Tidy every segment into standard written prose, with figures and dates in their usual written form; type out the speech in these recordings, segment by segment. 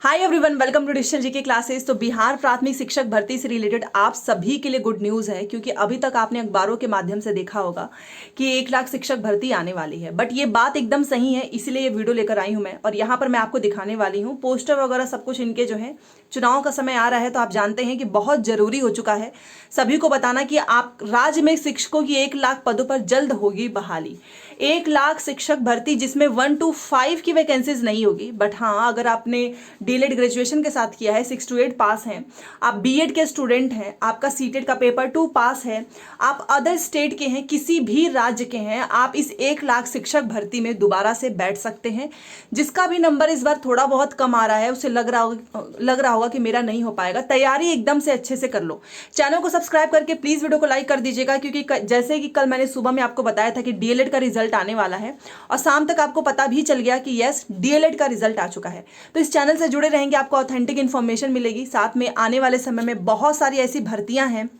Hi everyone, welcome to digital GK classes. तो बिहार प्राथमिक शिक्षक भर्ती से रिलेटेड आप सभी के लिए गुड न्यूज़ है, क्योंकि अभी तक आपने अखबारों के माध्यम से देखा होगा कि 1 लाख शिक्षक भर्ती आने वाली है। बट ये बात एकदम सही है, इसीलिए ये वीडियो लेकर आई हूँ मैं। और यहाँ पर मैं आपको दिखाने वाली हूँ पोस्टर वगैरह सब कुछ इनके जो है। चुनाव का समय आ रहा है तो आप जानते हैं कि बहुत जरूरी हो चुका है सभी को बताना कि आप राज्य में शिक्षकों की 1 लाख पदों पर जल्द होगी बहाली। 1 लाख शिक्षक भर्ती, जिसमें 1 to 5 की वैकेंसीज नहीं होगी। बट हाँ, अगर आपने डीएलएड ग्रेजुएशन के साथ किया है, 6 to 8 पास हैं, आप बीएड के स्टूडेंट हैं, आपका सीटेट का पेपर 2 पास है, आप अदर स्टेट के हैं, किसी भी राज्य के हैं, आप इस 1 लाख शिक्षक भर्ती में दोबारा से बैठ सकते हैं। जिसका भी नंबर इस बार थोड़ा बहुत कम आ रहा है, उसे लग रहा होगा कि मेरा नहीं हो पाएगा, तैयारी एकदम से अच्छे से कर लो। चैनल को सब्सक्राइब करके प्लीज वीडियो को लाइक कर दीजिएगा, क्योंकि जैसे कि कल मैंने सुबह में आपको बताया था कि डीएलएड का रिजल्ट आने वाला है और शाम तक आपको पता भी चल गया कि यस, डीएलएड का रिजल्ट आ चुका है। तो इस चैनल से जुड़े रहेंगे, आपको ऑथेंटिक इन्फॉर्मेशन मिलेगी। साथ में आने वाले समय में बहुत सारी ऐसी भर्तियां हैं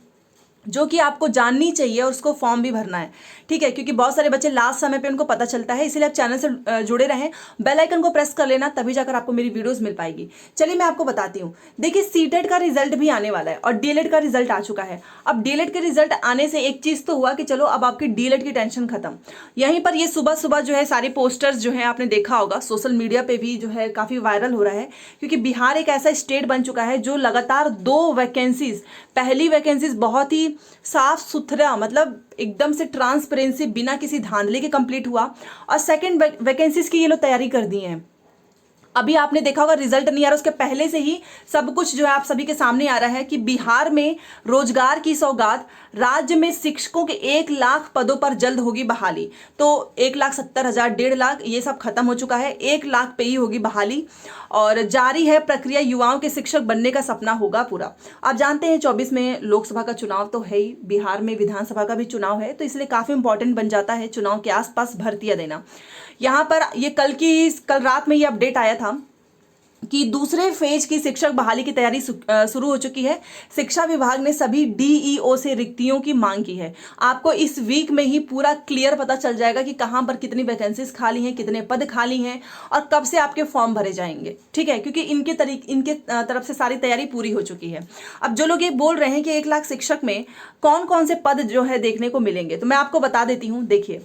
जो कि आपको जाननी चाहिए और उसको फॉर्म भी भरना है, ठीक है, क्योंकि बहुत सारे बच्चे लास्ट समय पे उनको पता चलता है। इसलिए आप चैनल से जुड़े रहें, बेल आइकन को प्रेस कर लेना, तभी जाकर आपको मेरी वीडियोस मिल पाएगी। चलिए मैं आपको बताती हूँ। देखिए, सीटेट का रिजल्ट भी आने वाला है और डीएलएड का रिजल्ट आ चुका है। अब डीएलएड के रिजल्ट आने से एक चीज तो हुआ कि चलो अब आपकी डीएलएड की टेंशन खत्म। यहीं पर ये सुबह सुबह जो है सारे पोस्टर्स जो है आपने देखा होगा, सोशल मीडिया पे भी जो है काफी वायरल हो रहा है, क्योंकि बिहार एक ऐसा स्टेट बन चुका है जो लगातार 2 वैकेंसीज, पहली वैकेंसीज बहुत ही साफ सुथरा, मतलब एकदम से ट्रांसपेरेंसी, बिना किसी धांधली के कंप्लीट हुआ, और सेकंड वैकेंसीज की ये लोग तैयारी कर दी हैं। अभी आपने देखा होगा रिजल्ट नहीं आ रहा, उसके पहले से ही सब कुछ जो है आप सभी के सामने आ रहा है कि बिहार में रोजगार की सौगात, राज्य में शिक्षकों के 1 लाख पदों पर जल्द होगी बहाली। तो 1,70,000, 1.5 लाख ये सब खत्म हो चुका है, 1 लाख पे ही होगी बहाली और जारी है प्रक्रिया। युवाओं के शिक्षक बनने का सपना होगा पूरा। आप जानते हैं 24 में लोकसभा का चुनाव तो है ही, बिहार में विधानसभा का भी चुनाव है, तो इसलिए काफी इंपॉर्टेंट बन जाता है चुनाव के आसपास भर्तियां देना। यहाँ पर ये कल रात में ये अपडेट आया था कि दूसरे फेज की शिक्षक बहाली की तैयारी शुरू हो चुकी है। शिक्षा विभाग ने सभी डीईओ से रिक्तियों की मांग की है। आपको इस वीक में ही पूरा क्लियर पता चल जाएगा कि कहां पर कितनी वैकेंसीज खाली हैं, कितने पद खाली हैं और कब से आपके फॉर्म भरे जाएंगे, ठीक है, क्योंकि इनके तरफ से सारी तैयारी पूरी हो चुकी है। अब जो लोग ये बोल रहे हैं कि 1 लाख शिक्षक में कौन कौन से पद जो है देखने को मिलेंगे, तो मैं आपको बता देती हूँ। देखिए,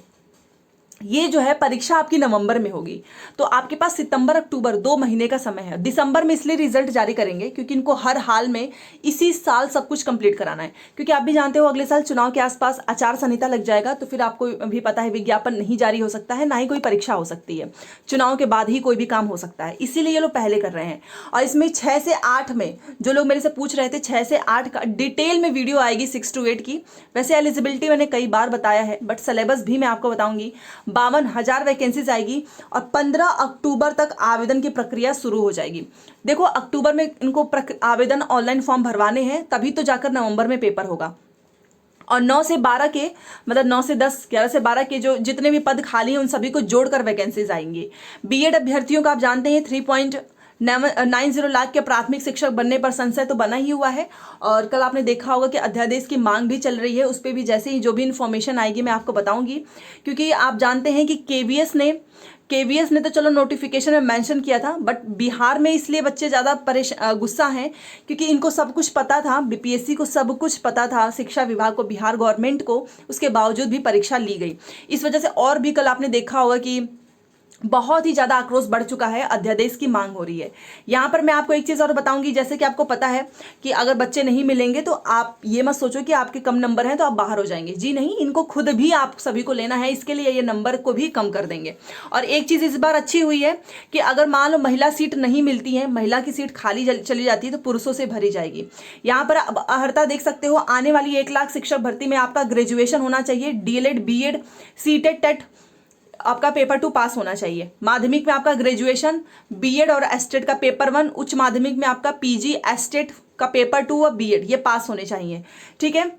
ये जो है परीक्षा आपकी नवंबर में होगी, तो आपके पास सितंबर अक्टूबर 2 महीने का समय है। दिसंबर में इसलिए रिजल्ट जारी करेंगे क्योंकि इनको हर हाल में इसी साल सब कुछ कंप्लीट कराना है, क्योंकि आप भी जानते हो अगले साल चुनाव के आसपास आचार संहिता लग जाएगा, तो फिर आपको भी पता है विज्ञापन नहीं जारी हो सकता है, ना ही कोई परीक्षा हो सकती है। चुनाव के बाद ही कोई भी काम हो सकता है, इसीलिए ये लोग पहले कर रहे हैं। और इसमें 6 से 8 में, जो लोग मेरे से पूछ रहे थे, 6 से 8 का डिटेल में वीडियो आएगी 6 to 8 की। वैसे एलिजिबिलिटी मैंने कई बार बताया है, बट सिलेबस भी मैं आपको बताऊंगी। 52,000 वैकेंसीज आएगी और 15 अक्टूबर तक आवेदन की प्रक्रिया शुरू हो जाएगी। देखो, अक्टूबर में इनको आवेदन ऑनलाइन फॉर्म भरवाने हैं, तभी तो जाकर नवंबर में पेपर होगा। और 9 से 12 के, मतलब 9 से 10, 11 से 12 के जो जितने भी पद खाली हैं उन सभी को जोड़कर वैकेंसीज आएंगी। बीएड अभ्यर्थियों का आप जानते हैं 3.90 लाख के प्राथमिक शिक्षक बनने पर संशय तो बना ही हुआ है। और कल आपने देखा होगा कि अध्यादेश की मांग भी चल रही है, उस पर भी जैसे ही जो भी इन्फॉर्मेशन आएगी मैं आपको बताऊंगी। क्योंकि आप जानते हैं कि केवीएस ने तो चलो नोटिफिकेशन में मेंशन किया था, बट बिहार में इसलिए बच्चे ज़्यादा गुस्सा हैं क्योंकि इनको सब कुछ पता था, बीपीएससी को सब कुछ पता था, शिक्षा विभाग को, बिहार गवर्नमेंट को, उसके बावजूद भी परीक्षा ली गई। इस वजह से और भी कल आपने देखा होगा कि बहुत ही ज्यादा आक्रोश बढ़ चुका है, अध्यादेश की मांग हो रही है। यहाँ पर मैं आपको एक चीज और बताऊंगी, जैसे कि आपको पता है कि अगर बच्चे नहीं मिलेंगे तो आप ये मत सोचो कि आपके कम नंबर हैं तो आप बाहर हो जाएंगे। जी नहीं, इनको खुद भी आप सभी को लेना है, इसके लिए ये नंबर को भी कम कर देंगे। और एक चीज इस बार अच्छी हुई है कि अगर मान लो महिला सीट नहीं मिलती है, महिला की सीट खाली चली जाती है, तो पुरुषों से भरी जाएगी। यहाँ पर अर्हता देख सकते हो, आने वाली 1 लाख शिक्षक भर्ती में आपका ग्रेजुएशन होना चाहिए, डीएलएड, बीएड, सीटेट, टेट आपका पेपर 2 पास होना चाहिए। माध्यमिक में आपका ग्रेजुएशन, बीएड और एस्टेट का पेपर 1, उच्च माध्यमिक में आपका पीजी, एस्टेट का पेपर 2 और बीएड ये पास होने चाहिए, ठीक है।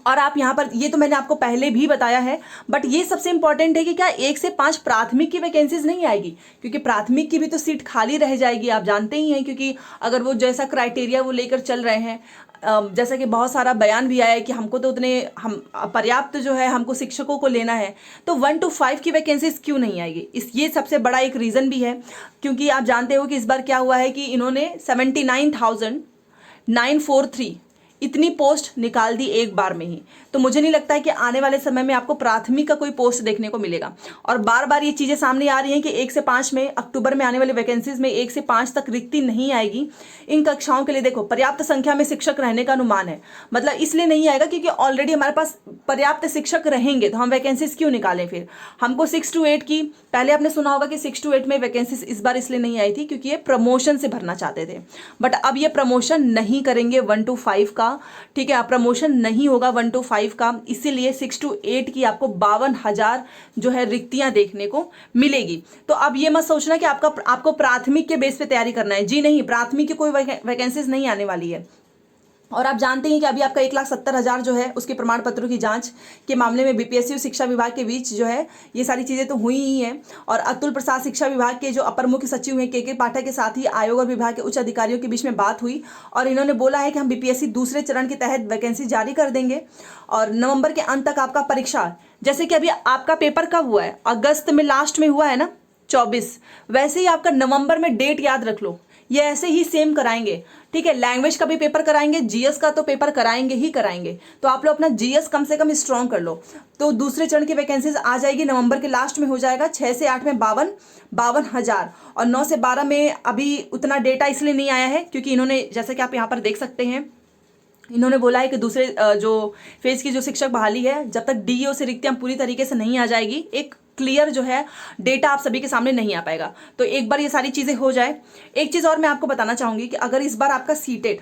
और आप यहाँ पर, ये तो मैंने आपको पहले भी बताया है, बट ये सबसे इंपॉर्टेंट है कि क्या 1 से 5 प्राथमिक की वैकेंसीज नहीं आएगी, क्योंकि प्राथमिक की भी तो सीट खाली रह जाएगी, आप जानते ही हैं। क्योंकि अगर वो जैसा क्राइटेरिया वो लेकर चल रहे हैं, जैसा कि बहुत सारा बयान भी आया है कि हमको तो उतने हम पर्याप्त जो है हमको शिक्षकों को लेना है, तो 1 to 5 की वैकेंसीज क्यों नहीं आएगी, ये सबसे बड़ा एक रीज़न भी है। क्योंकि आप जानते हो कि इस बार क्या हुआ है कि इन्होंने 79,943 इतनी पोस्ट निकाल दी एक बार में ही। तो मुझे नहीं लगता है कि आने वाले समय में आपको प्राथमिक का कोई पोस्ट देखने को मिलेगा। और बार बार ये चीज़ें सामने आ रही हैं कि 1 से 5 में, अक्टूबर में आने वाली वैकेंसीज में 1 से 5 तक रिक्ति नहीं आएगी। इन कक्षाओं के लिए देखो पर्याप्त संख्या में शिक्षक रहने का अनुमान है, मतलब इसलिए नहीं आएगा क्योंकि ऑलरेडी हमारे पास पर्याप्त शिक्षक रहेंगे, तो हम वैकेंसीज क्यों निकालें फिर। हमको 6 to 8 की, पहले आपने सुना होगा कि 6 to 8 में वैकेंसीज इस बार इसलिए नहीं आई थी क्योंकि ये प्रमोशन से भरना चाहते थे, बट अब ये प्रमोशन नहीं करेंगे 1 to 5 का, ठीक है, प्रमोशन नहीं होगा 1 to 5 का, इसीलिए 6 to 8 की आपको 52,000 जो है रिक्तियां देखने को मिलेगी। तो अब ये मत सोचना कि आपको प्राथमिक के बेस पे तैयारी करना है, जी नहीं, प्राथमिक की कोई वैकेंसीज नहीं आने वाली है। और आप जानते हैं कि अभी आपका 1,70,000 जो है उसके प्रमाण पत्रों की जांच के मामले में बीपीएससी और शिक्षा विभाग के बीच जो है ये सारी चीज़ें तो हुई ही हैं। और अतुल प्रसाद शिक्षा विभाग के जो अपर मुख्य सचिव हैं के पाठक के साथ ही आयोग और विभाग के उच्च अधिकारियों के बीच में बात हुई और इन्होंने बोला है कि हम बीपीएससी दूसरे चरण के तहत वैकेंसी जारी कर देंगे और नवंबर के अंत तक आपका परीक्षा, जैसे कि अभी आपका पेपर कब हुआ है, अगस्त में लास्ट में हुआ है ना 24, वैसे ही आपका नवंबर में डेट याद रख लो, ये ऐसे ही सेम कराएंगे, ठीक है। लैंग्वेज का भी पेपर कराएंगे, जीएस का तो पेपर कराएंगे ही कराएंगे, तो आप लोग अपना जीएस कम से कम स्ट्रॉन्ग कर लो। तो दूसरे चरण की वैकेंसीज आ जाएगी, नवंबर के लास्ट में हो जाएगा। 6 से 8 में 52,000 और 9 से 12 में अभी उतना डेटा इसलिए नहीं आया है क्योंकि इन्होंने, जैसा कि आप यहाँ पर देख सकते हैं, इन्होंने बोला है कि दूसरे जो फेज की जो शिक्षक बहाली है, जब तक डीईओ से रिक्तियां पूरी तरीके से नहीं आ जाएगी, एक क्लियर जो है डेटा आप सभी के सामने नहीं आ पाएगा। तो एक बार ये सारी चीज़ें हो जाए। एक चीज़ और मैं आपको बताना चाहूँगी कि अगर इस बार आपका सीटेट,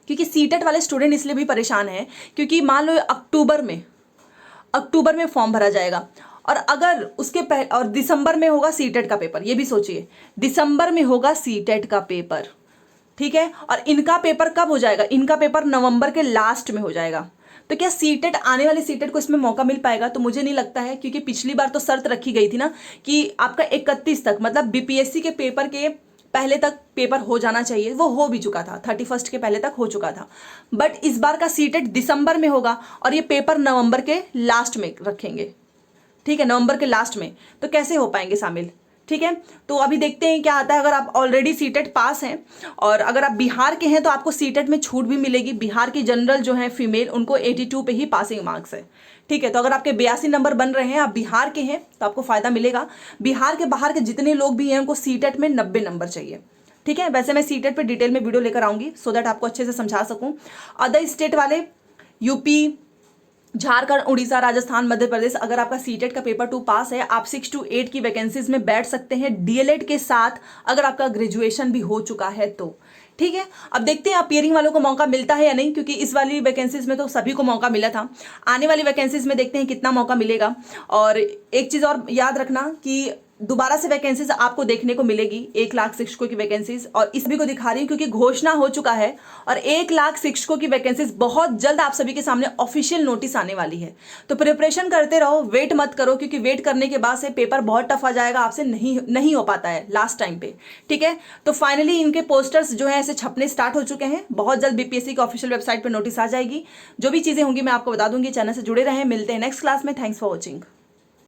क्योंकि सीटेट वाले स्टूडेंट इसलिए भी परेशान हैं क्योंकि मान लो अक्टूबर में फॉर्म भरा जाएगा और अगर उसके पहले और दिसंबर में होगा सीटेट का पेपर, ये भी सोचिए दिसंबर में होगा सीटेट का पेपर, ठीक है। और इनका पेपर कब हो जाएगा, इनका पेपर नवंबर के लास्ट में हो जाएगा। तो क्या सीटेट, आने वाले सीटेट को इसमें मौका मिल पाएगा, तो मुझे नहीं लगता है, क्योंकि पिछली बार तो शर्त रखी गई थी ना कि आपका 31 तक, मतलब बीपीएससी के पेपर के पहले तक पेपर हो जाना चाहिए, वो हो भी चुका था, 31 के पहले तक हो चुका था। बट इस बार का सीटेट दिसंबर में होगा और ये पेपर नवंबर के लास्ट में रखेंगे, ठीक है, नवंबर के लास्ट में। तो कैसे हो पाएंगे शामिल, ठीक है। तो अभी देखते हैं क्या आता है। अगर आप ऑलरेडी सीटेट पास हैं और अगर आप बिहार के हैं तो आपको सीटेट में छूट भी मिलेगी। बिहार की जनरल जो है फीमेल, उनको 82 पे ही पासिंग मार्क्स है, ठीक है। तो अगर आपके 82 नंबर बन रहे हैं, आप बिहार के हैं, तो आपको फायदा मिलेगा। बिहार के बाहर के जितने लोग भी हैं उनको सीटेट में 90 नंबर चाहिए, ठीक है। वैसे मैं सीटेट पे डिटेल में वीडियो लेकर आऊंगी सो दैट आपको अच्छे से समझा सकूं। अदर स्टेट वाले, यूपी, झारखंड, उड़ीसा, राजस्थान, मध्य प्रदेश, अगर आपका सीटेट का पेपर 2 पास है, आप 6 to 8 की वैकेंसीज में बैठ सकते हैं डीएलएड के साथ, अगर आपका ग्रेजुएशन भी हो चुका है तो, ठीक है। अब देखते हैं अपीयरिंग वालों को मौका मिलता है या नहीं, क्योंकि इस वाली वैकेंसीज में तो सभी को मौका मिला था। आने वाली वैकेंसीज में देखते हैं कितना मौका मिलेगा। और एक चीज़ और याद रखना कि दोबारा से वैकेंसीज आपको देखने को मिलेगी, 1 लाख शिक्षकों की वैकेंसीज, और इस भी को दिखा रही हूँ क्योंकि घोषणा हो चुका है और 1 लाख शिक्षकों की वैकेंसीज बहुत जल्द आप सभी के सामने ऑफिशियल नोटिस आने वाली है। तो प्रिपरेशन करते रहो, वेट मत करो, क्योंकि वेट करने के बाद से पेपर बहुत टफ आ जाएगा, आपसे नहीं हो पाता है लास्ट टाइम पे, ठीक है। तो फाइनली इनके पोस्टर्स जो है ऐसे छपने स्टार्ट हो चुके हैं, बहुत जल्द बीपीएससी की ऑफिशियल वेबसाइट पर नोटिस आ जाएगी। जो भी चीज़ें होंगी मैं आपको बता दूंगी। चैनल से जुड़े रहें, मिलते हैं नेक्स्ट क्लास में। Thanks for watching.